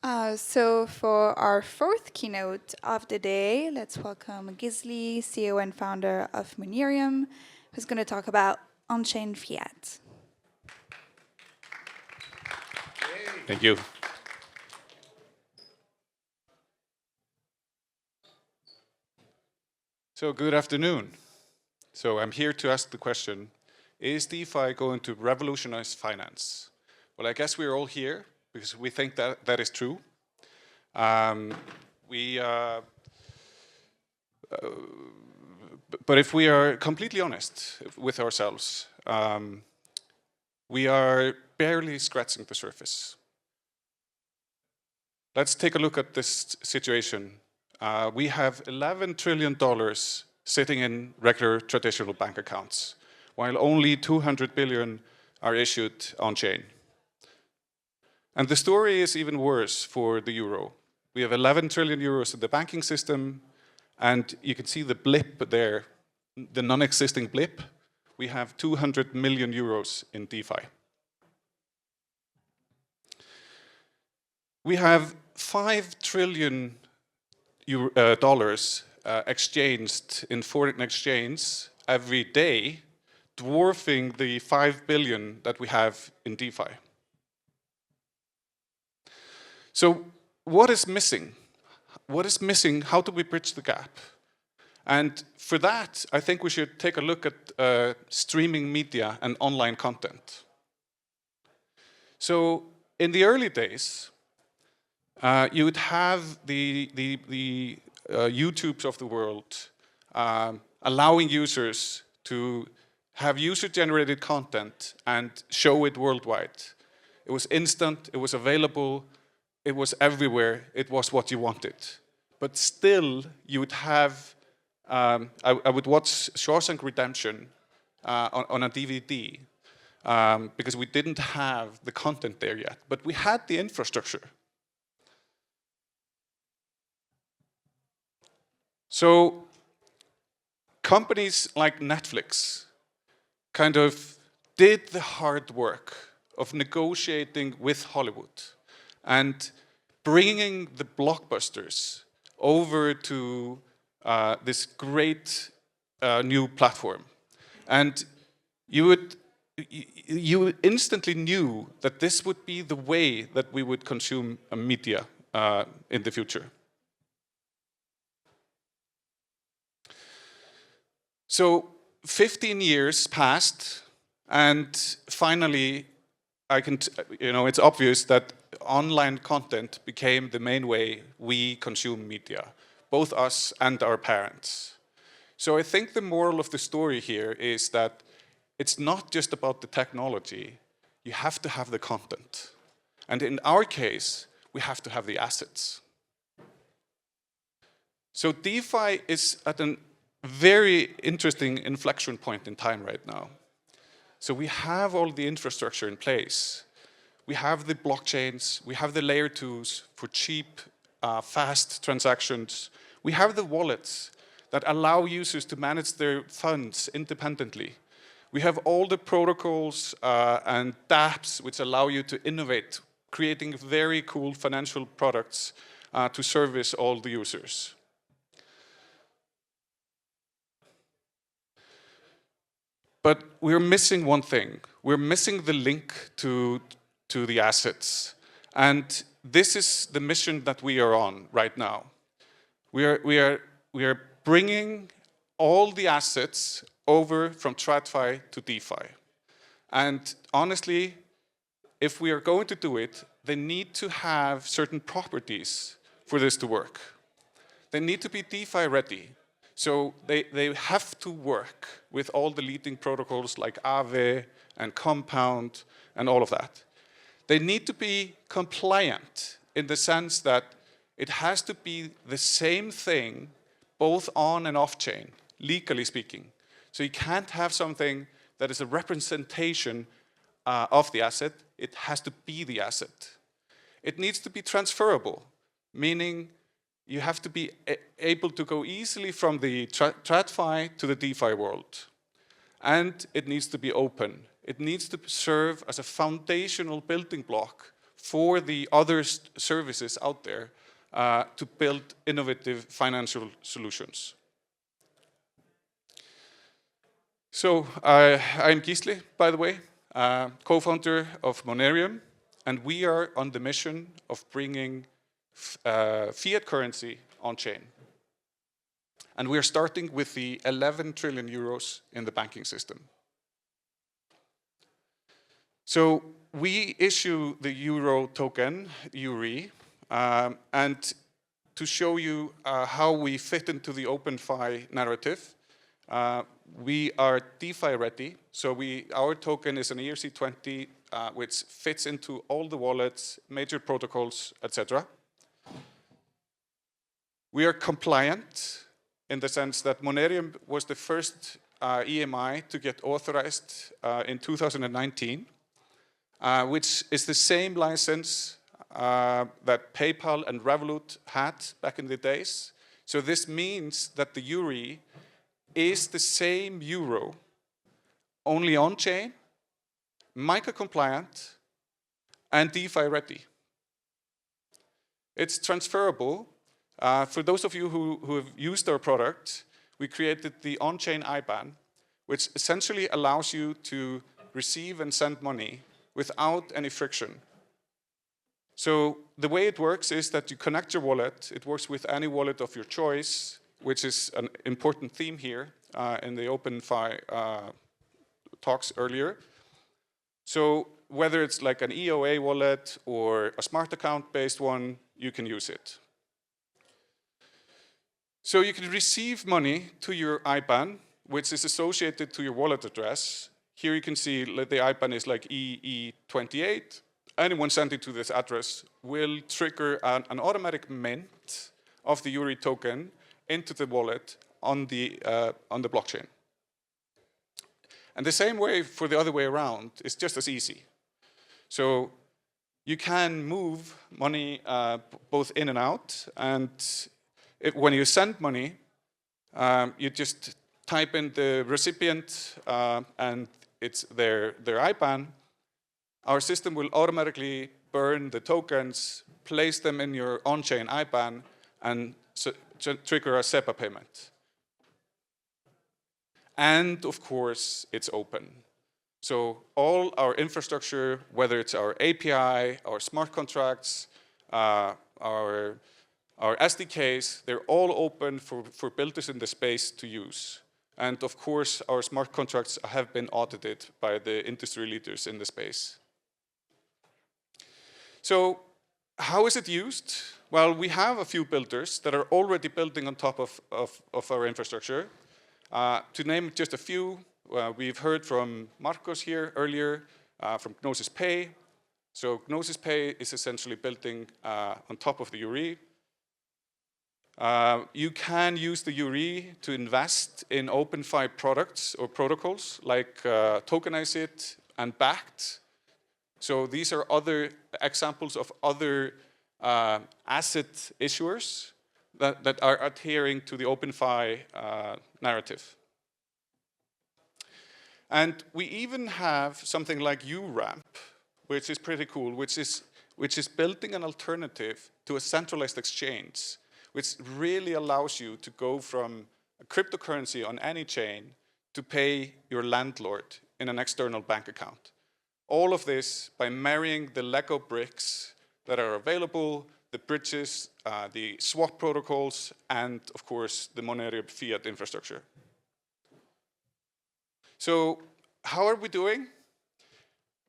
So for our fourth keynote of the day, let's welcome Gisli, CEO and founder of Monerium, who's going to talk about on-chain fiat. Thank you. So good afternoon. So I'm here to ask the question, is DeFi going to revolutionize finance? Well, I guess we're all here because we think that that is true. But if we are completely honest with ourselves, we are barely scratching the surface. Let's take a look at this situation. We have $11 trillion sitting in regular traditional bank accounts, while only 200 billion are issued on-chain. And the story is even worse for the euro. We have 11 trillion euros in the banking system, and you can see the blip there, the non-existing blip. We have 200 million euros in DeFi. We have $5 trillion exchanged in foreign exchange every day, dwarfing the 5 billion that we have in DeFi. So what is missing? What is missing? How do we bridge the gap? And for that, I think we should take a look at streaming media and online content. So in the early days, you would have the YouTubes of the world allowing users to have user-generated content and show it worldwide. It was instant, it was available, it was everywhere, it was what you wanted. But still, you would have, I would watch Shawshank Redemption on a DVD because we didn't have the content there yet, but we had the infrastructure. So companies like Netflix kind of did the hard work of negotiating with Hollywood and bringing the blockbusters over to this great new platform. And you instantly knew that this would be the way that we would consume media in the future. So 15 years passed, and finally, it's obvious that online content became the main way we consume media, both us and our parents. So I think the moral of the story here is that it's not just about the technology, you have to have the content. And in our case, we have to have the assets. So DeFi is at a very interesting inflection point in time right now. So we have all the infrastructure in place. We have the blockchains, we have the layer 2s for cheap, fast transactions. We have the wallets that allow users to manage their funds independently. We have all the protocols and dApps which allow you to innovate, creating very cool financial products to service all the users. But we're missing one thing. We're missing the link to the assets. And this is the mission that we are on right now. We are bringing all the assets over from TradFi to DeFi. And honestly, if we are going to do it, they need to have certain properties for this to work. They need to be DeFi ready. So they have to work with all the leading protocols like Aave and Compound and all of that. They need to be compliant in the sense that it has to be the same thing both on and off chain, legally speaking. So you can't have something that is a representation of the asset. It has to be the asset. It needs to be transferable, meaning you have to be able to go easily from the TradFi to the DeFi world. And it needs to be open. It needs to serve as a foundational building block for the other services out there to build innovative financial solutions. So I'm Gisli, by the way, co-founder of Monerium, and we are on the mission of bringing fiat currency on chain. And we are starting with the 11 trillion euros in the banking system. So we issue the euro token, EURI, and to show you how we fit into the OpenFi narrative, we are DeFi ready. So our token is an ERC20, which fits into all the wallets, major protocols, etc. We are compliant in the sense that Monerium was the first EMI to get authorized in 2019, which is the same license that PayPal and Revolut had back in the days. So this means that the EURI is the same euro, only on-chain, MiCA compliant, and DeFi ready. It's transferable. For those of you who have used our product, we created the on-chain IBAN, which essentially allows you to receive and send money without any friction. So the way it works is that you connect your wallet. It works with any wallet of your choice, which is an important theme here in the OpenFi talks earlier. So whether it's like an EOA wallet or a smart account-based one, you can use it. So you can receive money to your IBAN, which is associated to your wallet address. Here you can see the IBAN is like EE28. Anyone sending to this address will trigger an automatic mint of the EURI token into the wallet on the blockchain. And the same way for the other way around is just as easy. So you can move money both in and out, and when you send money, you just type in the recipient and it's their IBAN. Our system will automatically burn the tokens, place them in your on-chain IBAN, and trigger a SEPA payment. And of course, it's open. So all our infrastructure, whether it's our API, our smart contracts, our SDKs, they're all open for builders in the space to use. And of course, our smart contracts have been audited by the industry leaders in the space. So how is it used? Well, we have a few builders that are already building on top of our infrastructure. To name just a few, we've heard from Marcos here earlier from Gnosis Pay. So Gnosis Pay is essentially building on top of the EURI. You can use the EURI to invest in OpenFi products or protocols like Tokenize It and Backed. So these are other examples of other asset issuers that are adhering to the OpenFi narrative. And we even have something like URAMP, which is pretty cool, which is building an alternative to a centralized exchange, which really allows you to go from a cryptocurrency on any chain to pay your landlord in an external bank account. All of this by marrying the Lego bricks that are available, the bridges, the swap protocols, and of course, the Monerium fiat infrastructure. So how are we doing?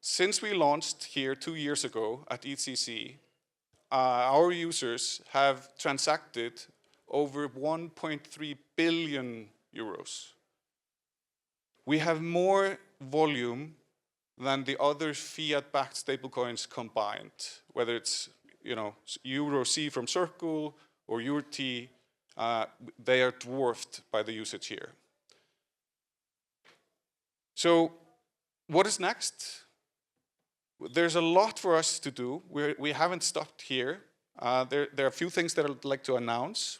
Since we launched here 2 years ago at ECC, our users have transacted over 1.3 billion euros. We have more volume than the other fiat-backed stablecoins combined, whether it's EuroC from Circle or EURT, they are dwarfed by the usage here. So what is next? There's a lot for us to do. We haven't stopped here. There are a few things that I'd like to announce.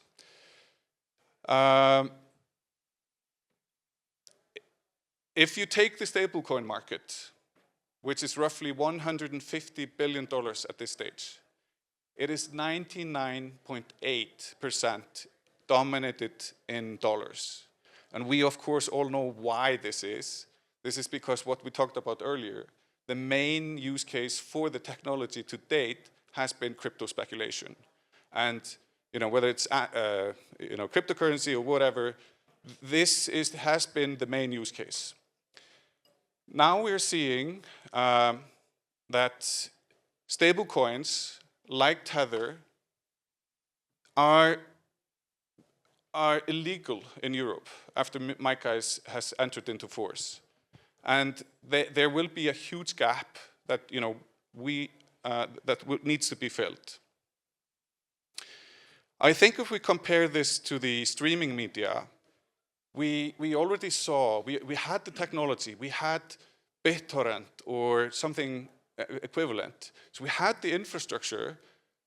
If you take the stablecoin market, which is roughly $150 billion at this stage, it is 99.8% dominated in dollars. And we, of course, all know why this is. This is because what we talked about earlier, the main use case for the technology to date has been crypto speculation. And whether it's cryptocurrency or whatever, this has been the main use case. Now we're seeing that stable coins like Tether are illegal in Europe after MiCA has entered into force. And there will be a huge gap that needs to be filled. I think if we compare this to the streaming media, we already saw, we had the technology, we had BitTorrent or something equivalent. So we had the infrastructure,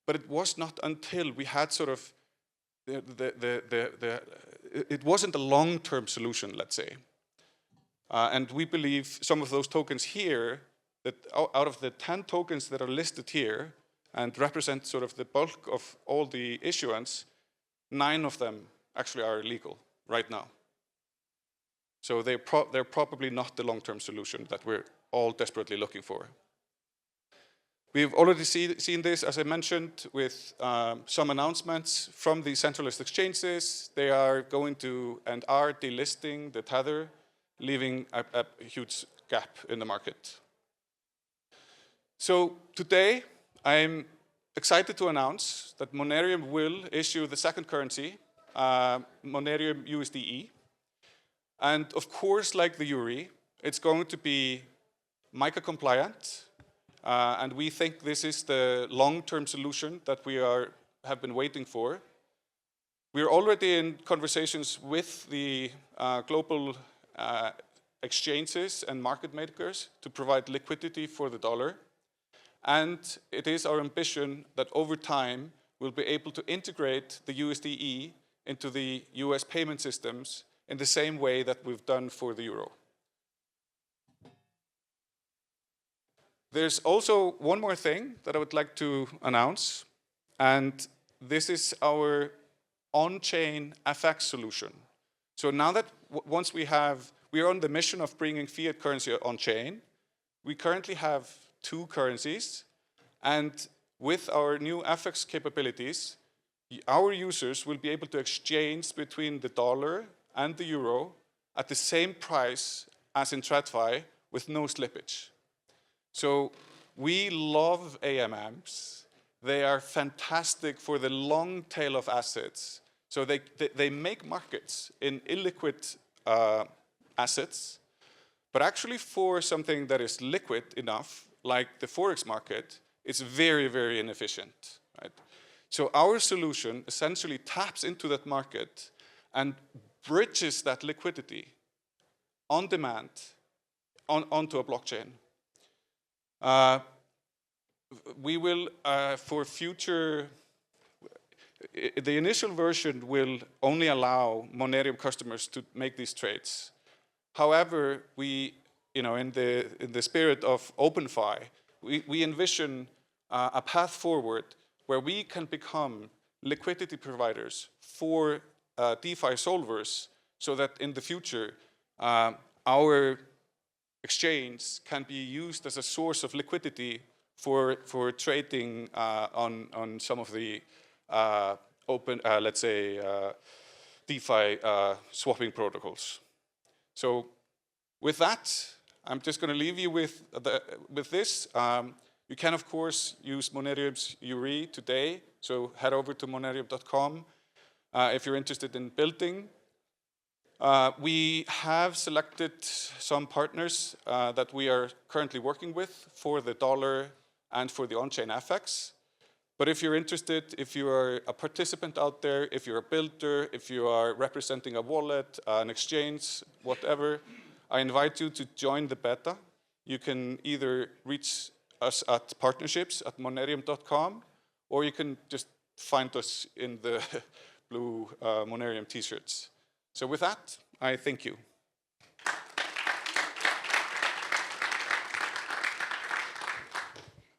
but it was not until we had sort of it wasn't a long-term solution, let's say. And we believe some of those tokens here, that out of the 10 tokens that are listed here and represent sort of the bulk of all the issuance, 9 of them actually are illegal right now. So they're probably not the long-term solution that we're all desperately looking for. We've already seen this, as I mentioned, with some announcements from the centralized exchanges. They are going to and are delisting the Tether, leaving a huge gap in the market. So today, I'm excited to announce that Monerium will issue the second currency, Monerium USDE. And of course, like the Euro, it's going to be MiCA compliant. And we think this is the long-term solution that we have been waiting for. We're already in conversations with the global exchanges and market makers to provide liquidity for the dollar. And it is our ambition that over time, we'll be able to integrate the USDE into the US payment systems in the same way that we've done for the euro. There's also one more thing that I would like to announce, and this is our on-chain FX solution. So now that once we are on the mission of bringing fiat currency on-chain, we currently have 2 currencies, and with our new FX capabilities, our users will be able to exchange between the dollar and the euro at the same price as in TradFi with no slippage. So we love AMMs. They are fantastic for the long tail of assets. So they make markets in illiquid assets, but actually for something that is liquid enough, like the Forex market, it's very, very inefficient, right? So our solution essentially taps into that market and bridges that liquidity on demand onto a blockchain. We will, for future, the initial version will only allow Monerium customers to make these trades. However, in the spirit of OpenFi, we envision a path forward where we can become liquidity providers for DeFi solvers, so that in the future, our exchange can be used as a source of liquidity for trading on some of the let's say, DeFi swapping protocols. So with that, I'm just going to leave you with this. You can, of course, use Monerium's URI today. So head over to monerium.com if you're interested in building. We have selected some partners that we are currently working with for the dollar and for the on-chain FX. But if you're interested, if you are a participant out there, if you're a builder, if you are representing a wallet, an exchange, whatever, I invite you to join the beta. You can either reach us at partnerships@monerium.com, or you can just find us in the blue Monerium t-shirts. So with that, I thank you.